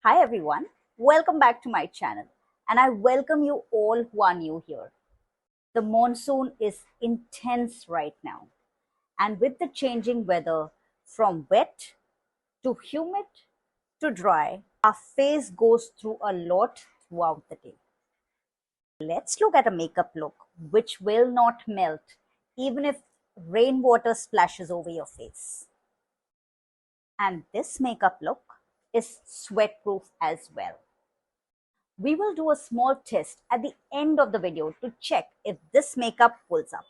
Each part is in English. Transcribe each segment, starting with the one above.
Hi everyone, welcome back to my channel and I welcome you all who are new here. The monsoon is intense right now, and with the changing weather from wet to humid to dry, our face goes through a lot throughout the day. Let's look at a makeup look which will not melt even if rainwater splashes over your face. And this makeup look is sweat proof as well. We will do a small test at the end of the video to check if this makeup pulls up.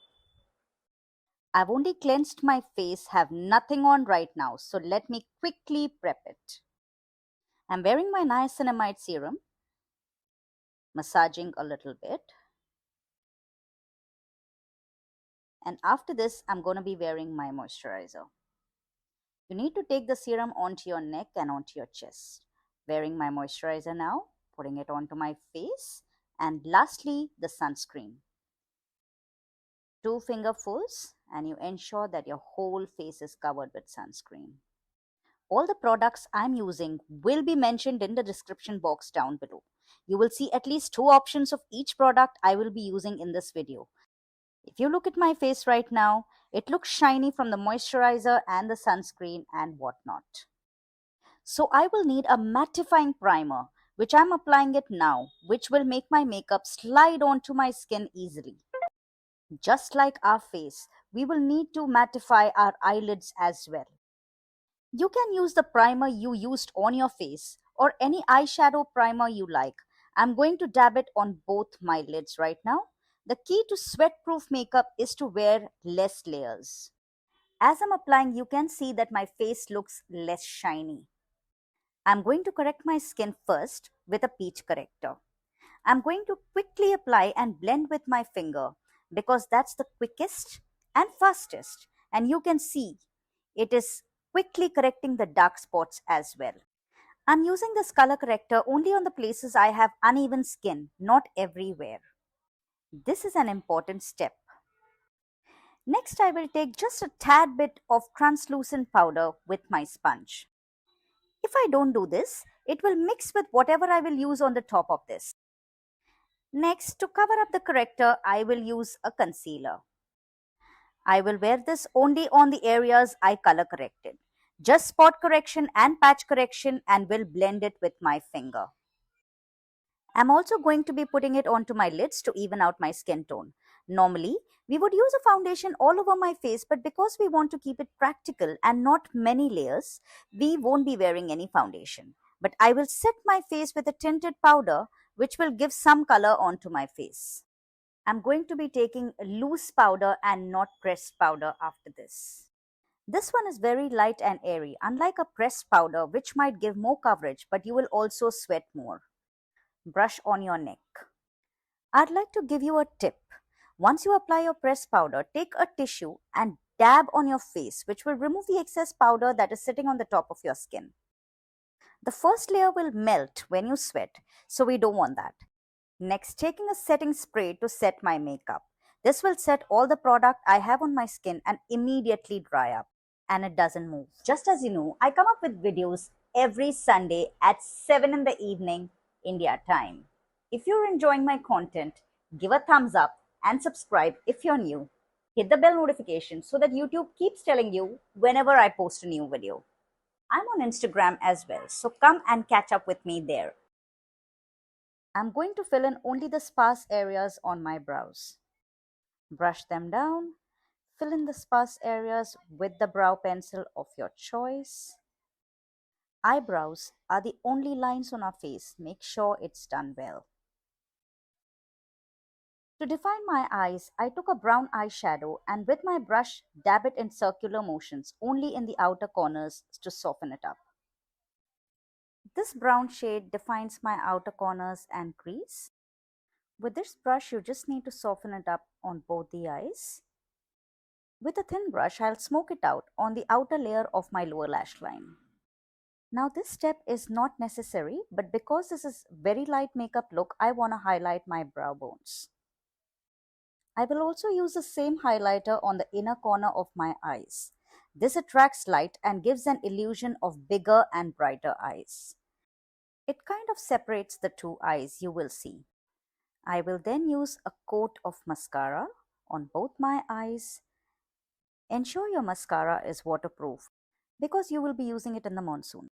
I've only cleansed my face, have nothing on right now, so let me quickly prep it. I'm wearing my Niacinamide Serum, massaging a little bit. And after this, I'm going to be wearing my moisturizer. You need to take the serum onto your neck and onto your chest. Wearing my moisturizer now, putting it onto my face, and lastly, the sunscreen. 2 fingerfuls, and you ensure that your whole face is covered with sunscreen. All the products I'm using will be mentioned in the description box down below. You will see at least 2 options of each product I will be using in this video. If you look at my face right now, it looks shiny from the moisturizer and the sunscreen and whatnot. So I will need a mattifying primer, which I'm applying it now, which will make my makeup slide onto my skin easily. Just like our face, we will need to mattify our eyelids as well. You can use the primer you used on your face or any eyeshadow primer you like. I'm going to dab it on both my lids right now. The key to sweat-proof makeup is to wear less layers. As I'm applying, you can see that my face looks less shiny. I'm going to correct my skin first with a peach corrector. I'm going to quickly apply and blend with my finger because that's the quickest and fastest, and you can see it is quickly correcting the dark spots as well. I'm using this color corrector only on the places I have uneven skin, not everywhere. This is an important step. Next, I will take just a tad bit of translucent powder with my sponge. If I don't do this, it will mix with whatever I will use on the top of this. Next, to cover up the corrector, I will use a concealer. I will wear this only on the areas I color corrected. Just spot correction and patch correction, and will blend it with my finger. I'm also going to be putting it onto my lids to even out my skin tone. Normally, we would use a foundation all over my face, but because we want to keep it practical and not many layers, we won't be wearing any foundation. But I will set my face with a tinted powder, which will give some color onto my face. I'm going to be taking loose powder and not pressed powder after this. This one is very light and airy, unlike a pressed powder, which might give more coverage, but you will also sweat more. Brush on your neck. I'd like to give you a tip. Once you apply your pressed powder, take a tissue and dab on your face, which will remove the excess powder that is sitting on the top of your skin. The first layer will melt when you sweat, so we don't want that. Next, taking a setting spray to set my makeup. This will set all the product I have on my skin and immediately dry up, and it doesn't move. Just as you know, I come up with videos every Sunday at 7 in the evening, India time. If you're enjoying my content, give a thumbs up and subscribe if you're new. Hit the bell notification so that YouTube keeps telling you whenever I post a new video. I'm on Instagram as well, so come and catch up with me there. I'm going to fill in only the sparse areas on my brows. Brush them down. Fill in the sparse areas with the brow pencil of your choice. Eyebrows are the only lines on our face. Make sure it's done well. To define my eyes, I took a brown eyeshadow and with my brush dab it in circular motions only in the outer corners to soften it up. This brown shade defines my outer corners and crease. With this brush, you just need to soften it up on both the eyes. With a thin brush, I'll smoke it out on the outer layer of my lower lash line. Now this step is not necessary, but because this is very light makeup look, I want to highlight my brow bones. I will also use the same highlighter on the inner corner of my eyes. This attracts light and gives an illusion of bigger and brighter eyes. It kind of separates the two eyes, you will see. I will then use a coat of mascara on both my eyes. Ensure your mascara is waterproof because you will be using it in the monsoon.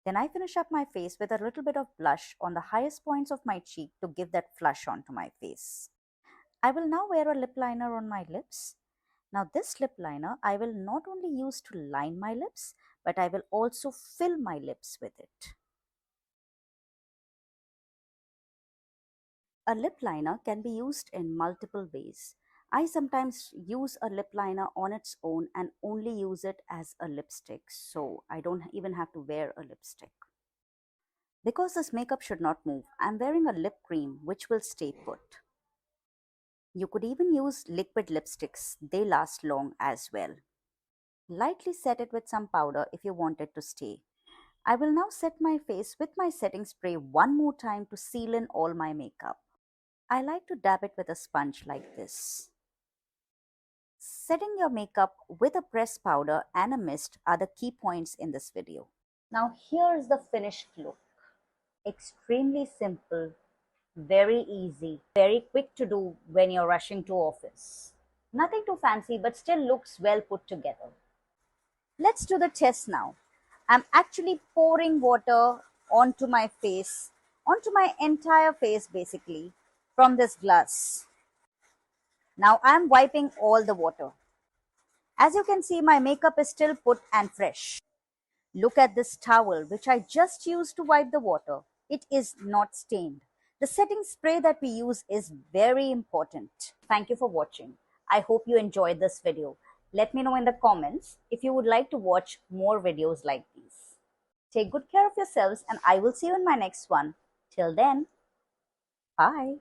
Then I finish up my face with a little bit of blush on the highest points of my cheek to give that flush onto my face. I will now wear a lip liner on my lips. Now this lip liner I will not only use to line my lips, but I will also fill my lips with it. A lip liner can be used in multiple ways. I sometimes use a lip liner on its own and only use it as a lipstick, so I don't even have to wear a lipstick. Because this makeup should not move, I'm wearing a lip cream which will stay put. You could even use liquid lipsticks, they last long as well. Lightly set it with some powder if you want it to stay. I will now set my face with my setting spray one more time to seal in all my makeup. I like to dab it with a sponge like this. Setting your makeup with a pressed powder and a mist are the key points in this video. Now here's the finished look. Extremely simple, very easy, very quick to do when you're rushing to office. Nothing too fancy but still looks well put together. Let's do the test now. I'm actually pouring water onto my face, onto my entire face basically, from this glass. Now I'm wiping all the water. As you can see, my makeup is still put and fresh. Look at this towel, which I just used to wipe the water. It is not stained. The setting spray that we use is very important. Thank you for watching. I hope you enjoyed this video. Let me know in the comments if you would like to watch more videos like these. Take good care of yourselves and I will see you in my next one. Till then, bye.